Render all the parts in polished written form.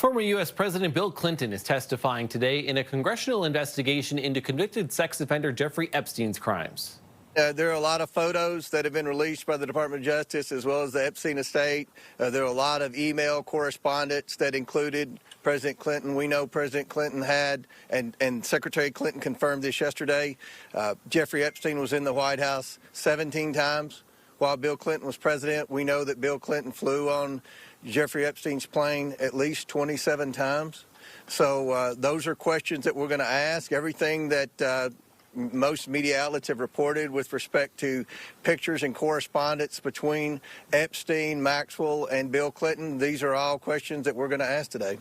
Former U.S. President Bill Clinton is testifying today in a congressional investigation into convicted sex offender Jeffrey Epstein's crimes. There are a lot of photos that have been released by the Department of Justice as well as the Epstein estate. There are a lot of email correspondence that included President Clinton. We know President Clinton had, and Secretary Clinton confirmed this yesterday, Jeffrey Epstein was in the White House 17 times while Bill Clinton was president. We know that Bill Clinton flew on Jeffrey Epstein's plane at least 27 times. So those are questions that we're going to ask. Everything that most media outlets have reported with respect to pictures and correspondence between Epstein, Maxwell, and Bill Clinton, these are all questions that we're going to ask today.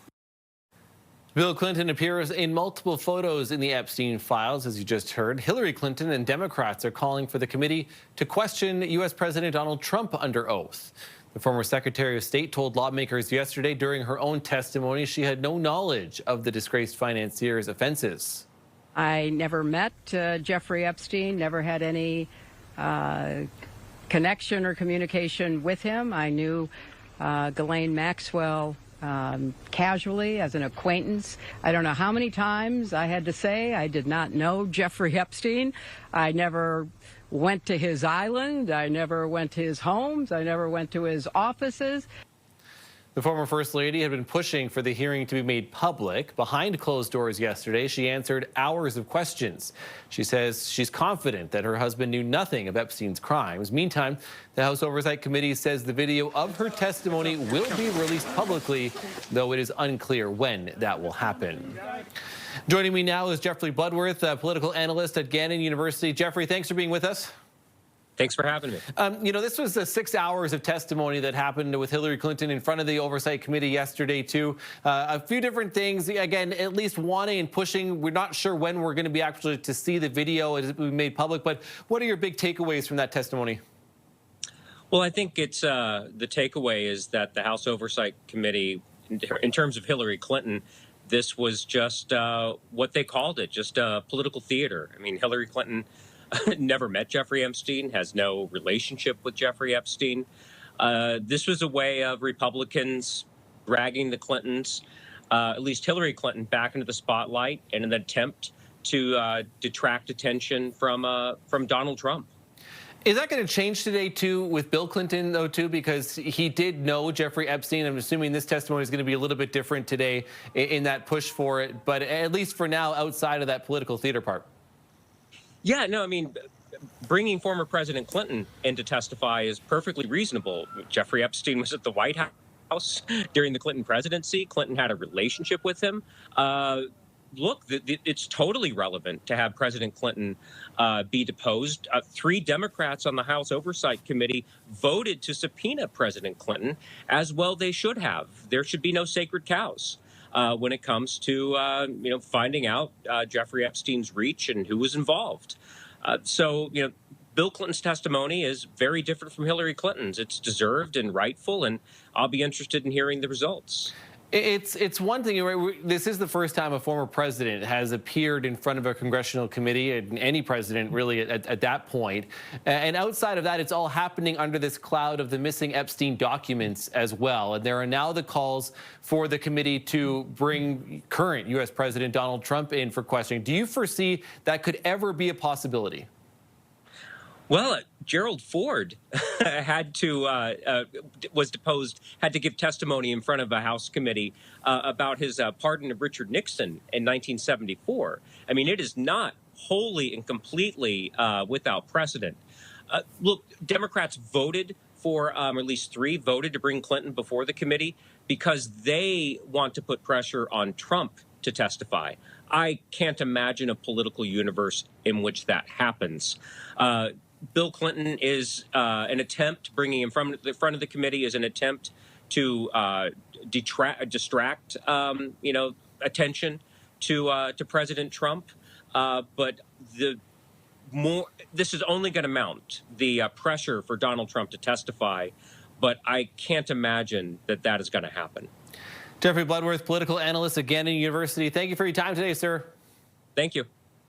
Bill Clinton appears in multiple photos in the Epstein files, as you just heard. Hillary Clinton and Democrats are calling for the committee to question U.S. President Donald Trump under oath. The former Secretary of State told lawmakers yesterday during her own testimony she had no knowledge of the disgraced financier's offenses. I never met Jeffrey Epstein, never had any connection or communication with him. I knew Ghislaine Maxwell casually as an acquaintance. I don't know how many times I had to say I did not know Jeffrey Epstein. I never went to his island. I never went to his homes. I never went to his offices. The former First Lady had been pushing for the hearing to be made public. Behind closed doors yesterday, she answered hours of questions. She says she's confident that her husband knew nothing of Epstein's crimes. Meantime, the House Oversight Committee says the video of her testimony will be released publicly, though it is unclear when that will happen. Joining me now is Jeffrey Bloodworth, a political analyst at Gannon University. Jeffrey, thanks for being with us. Thanks for having me. You know, this was 6 hours of testimony that happened with Hillary Clinton in front of the Oversight Committee yesterday, too. A few different things, again, at least wanting and pushing. We're not sure when we're going to be actually to see the video as it will be made public, but what are your big takeaways from that testimony? Well, I think it's the takeaway is that the House Oversight Committee, in terms of Hillary Clinton, this was just what they called it, just political theater. I mean, Hillary Clinton never met Jeffrey Epstein, has no relationship with Jeffrey Epstein. This was a way of Republicans dragging the Clintons, at least Hillary Clinton, back into the spotlight in an attempt to detract attention from Donald Trump. Is that going to change today, too, with Bill Clinton, though, too, because he did know Jeffrey Epstein? I'm assuming this testimony is going to be a little bit different today in that push for it, but at least for now, outside of that political theater part. Yeah, no, I mean, bringing former President Clinton in to testify is perfectly reasonable. Jeffrey Epstein was at the White House during the Clinton presidency. Clinton had a relationship with him. Look, it's totally relevant to have President Clinton be deposed. 3 Democrats on the House Oversight Committee voted to subpoena President Clinton, as well they should have. There should be no sacred cows when it comes to finding out Jeffrey Epstein's reach and who was involved. So Bill Clinton's testimony is very different from Hillary Clinton's. It's deserved and rightful, and I'll be interested in hearing the results. It's one thing. This is the first time a former president has appeared in front of a congressional committee, and any president really at that point. And outside of that, it's all happening under this cloud of the missing Epstein documents as well. And there are now the calls for the committee to bring current U.S. President Donald Trump in for questioning. Do you foresee that could ever be a possibility? Well, Gerald Ford was deposed, had to give testimony in front of a House committee about his pardon of Richard Nixon in 1974. I mean, it is not wholly and completely without precedent. Look, Democrats voted for, or at least 3 voted to bring Clinton before the committee because they want to put pressure on Trump to testify. I can't imagine a political universe in which that happens. Bill Clinton is an attempt, bringing him from the front of the committee is an attempt to distract, attention to President Trump. But this is only going to mount the pressure for Donald Trump to testify. But I can't imagine that that is going to happen. Jeffrey Bloodworth, political analyst at Gannon University. Thank you for your time today, sir. Thank you.